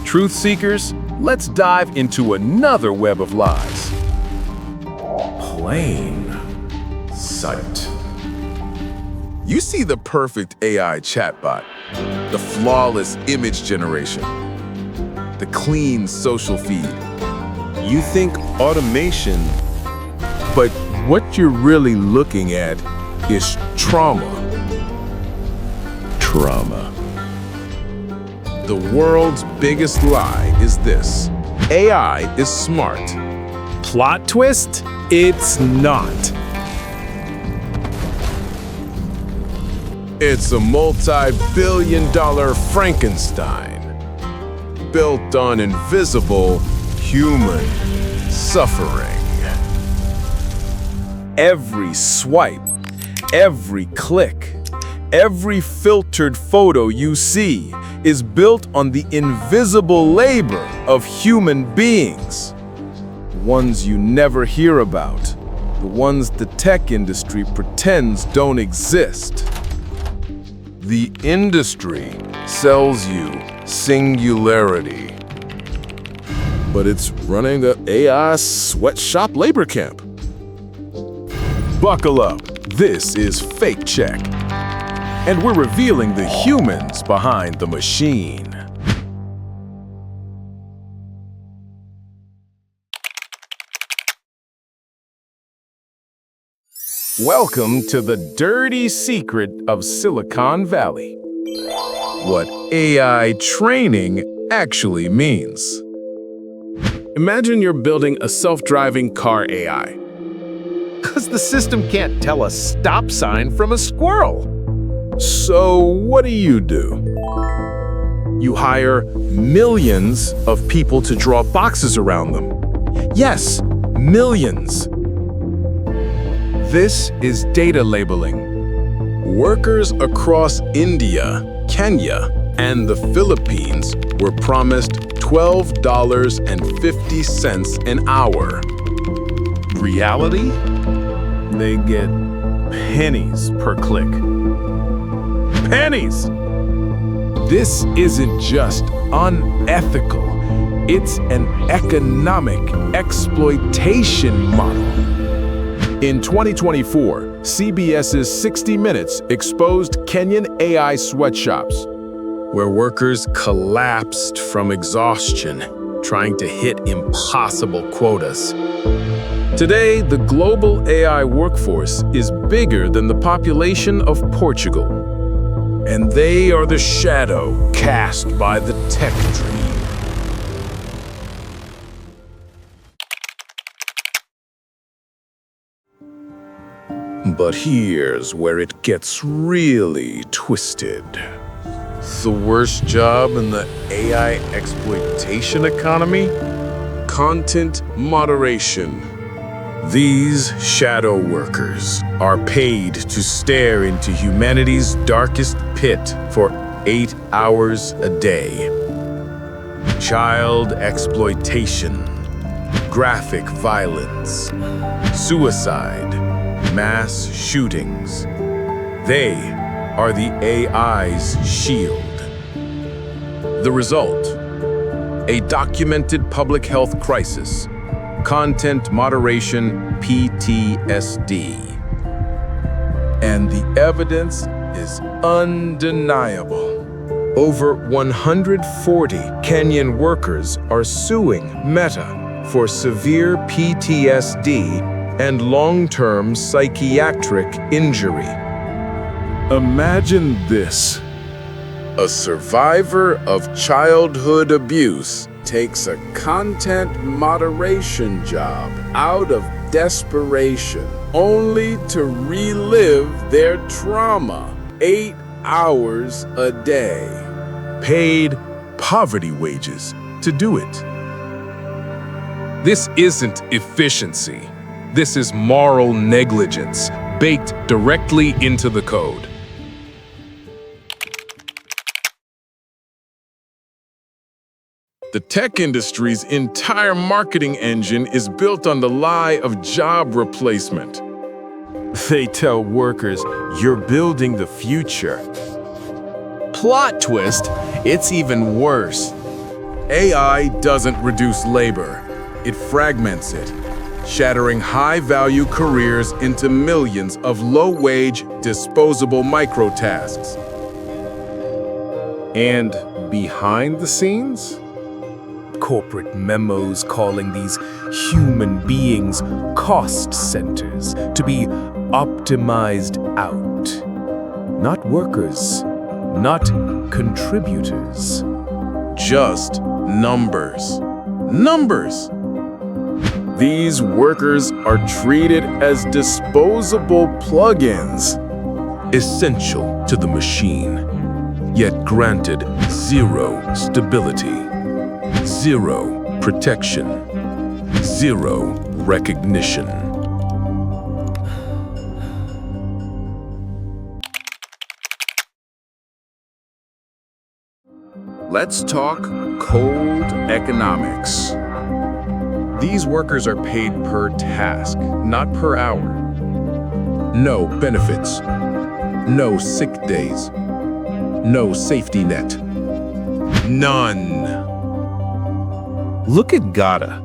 Truth seekers, let's dive into another web of lies. Plain sight. You see the perfect AI chatbot, the flawless image generation, the clean social feed. You think automation, but what you're really looking at is trauma. Trauma. The world's biggest lie is this: AI is smart. Plot twist? It's not. It's a multi-billion-dollar Frankenstein, built on invisible human suffering. Every swipe, every click, every filtered photo you see is built on the invisible labor of human beings. Ones you never hear about, the ones the tech industry pretends don't exist. The industry sells you singularity, but it's running an AI sweatshop labor camp. Buckle up, this is Fake Check, and we're revealing the humans behind the machine. Welcome to the dirty secret of Silicon Valley. What AI training actually means. Imagine you're building a self-driving car AI. Because the system can't tell a stop sign from a squirrel. So what do? You hire millions of people to draw boxes around them. Yes, millions. This is data labeling. Workers across India, Kenya, and the Philippines were promised $12.50 an hour. Reality? They get pennies per click. Pennies! This isn't just unethical, it's an economic exploitation model. In 2024, CBS's 60 Minutes exposed Kenyan AI sweatshops, where workers collapsed from exhaustion, trying to hit impossible quotas. Today, the global AI workforce is bigger than the population of Portugal, and they are the shadow cast by the tech dream. But here's where it gets really twisted. The worst job in the AI exploitation economy? Content moderation. These shadow workers are paid to stare into humanity's darkest pit for 8 hours a day. Child exploitation, graphic violence, suicide, mass shootings. They are the AI's shield. The result: a documented public health crisis, content moderation PTSD. And the evidence is undeniable. Over 140 Kenyan workers are suing Meta for severe PTSD and long-term psychiatric injury. Imagine this. A survivor of childhood abuse takes a content moderation job out of desperation, only to relive their trauma 8 hours a day. Paid poverty wages to do it. This isn't efficiency. This is moral negligence, baked directly into the code. The tech industry's entire marketing engine is built on the lie of job replacement. They tell workers, you're building the future. Plot twist, it's even worse. AI doesn't reduce labor, it fragments it, shattering high-value careers into millions of low-wage, disposable micro-tasks. And behind the scenes? Corporate memos calling these human beings cost centers to be optimized out. Not workers, not contributors. Just numbers. Numbers! These workers are treated as disposable plugins, essential to the machine, yet granted zero stability, zero protection, zero recognition. Let's talk cold economics. These workers are paid per task, not per hour. No benefits, no sick days, no safety net. None. Look at Ghana.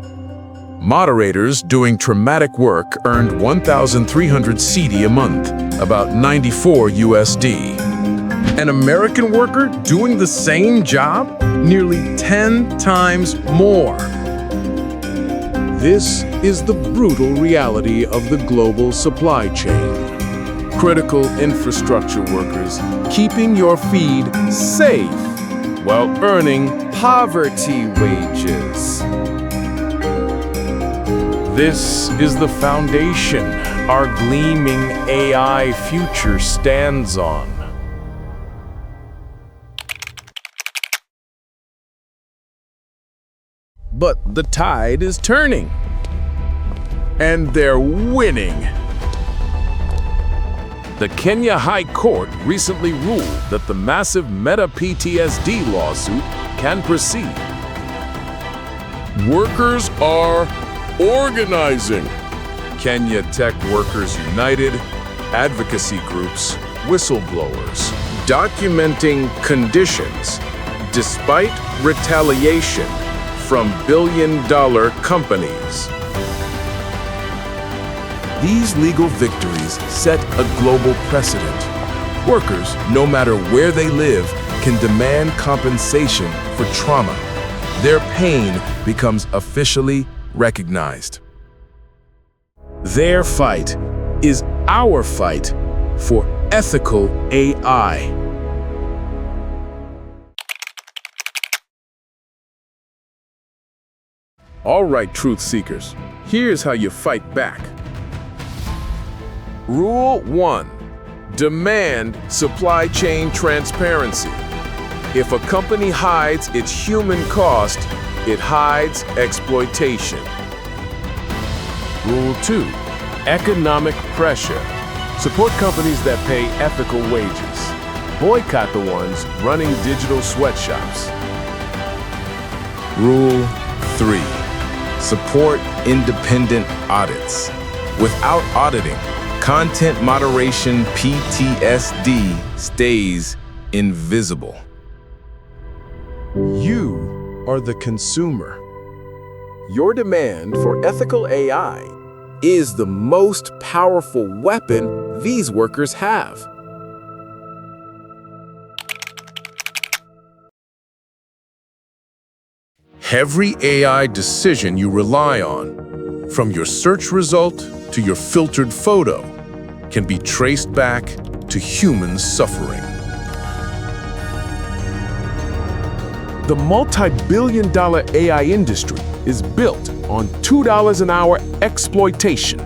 Moderators doing traumatic work earned 1,300 cedi a month, about 94 USD. An American worker doing the same job, nearly 10 times more. This is the brutal reality of the global supply chain. Critical infrastructure workers keeping your feed safe while earning poverty wages. This is the foundation our gleaming AI future stands on. But the tide is turning. And they're winning. The Kenya High Court recently ruled that the massive Meta PTSD lawsuit can proceed. Workers are organizing. Kenya Tech Workers United, advocacy groups, whistleblowers, documenting conditions despite retaliation from billion-dollar companies. These legal victories set a global precedent. Workers, no matter where they live, can demand compensation for trauma. Their pain becomes officially recognized. Their fight is our fight for ethical AI. All right, truth seekers, here's how you fight back. Rule 1. Demand supply chain transparency. If a company hides its human cost, it hides exploitation. Rule 2. Economic pressure. Support companies that pay ethical wages. Boycott the ones running digital sweatshops. Rule 3. Support independent audits. Without auditing, content moderation PTSD stays invisible. You are the consumer. Your demand for ethical AI is the most powerful weapon these workers have. Every AI decision you rely on, from your search result to your filtered photo, can be traced back to human suffering. The multi-billion-dollar AI industry is built on $2 an hour exploitation.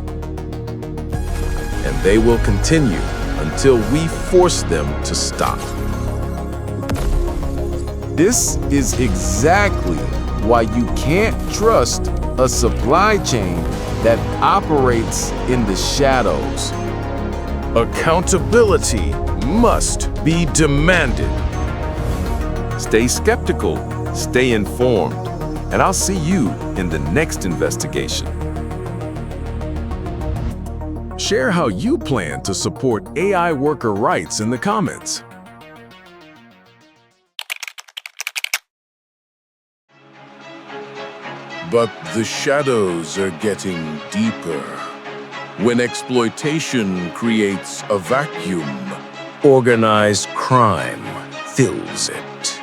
And they will continue until we force them to stop. This is exactly why you can't trust a supply chain that operates in the shadows. Accountability must be demanded. Stay skeptical, stay informed, and I'll see you in the next investigation. Share how you plan to support AI worker rights in the comments. But the shadows are getting deeper. When exploitation creates a vacuum, Organized crime fills it.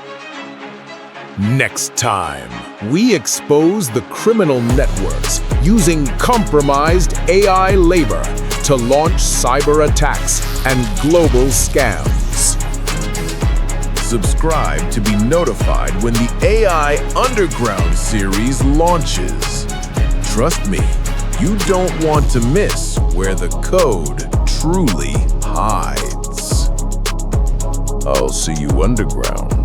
Next time, we expose the criminal networks using compromised AI labor to launch cyber attacks and global scams. subscribe to be notified when the AI Underground series launches. Trust me, you don't want to miss where the code truly hides. I'll see you underground.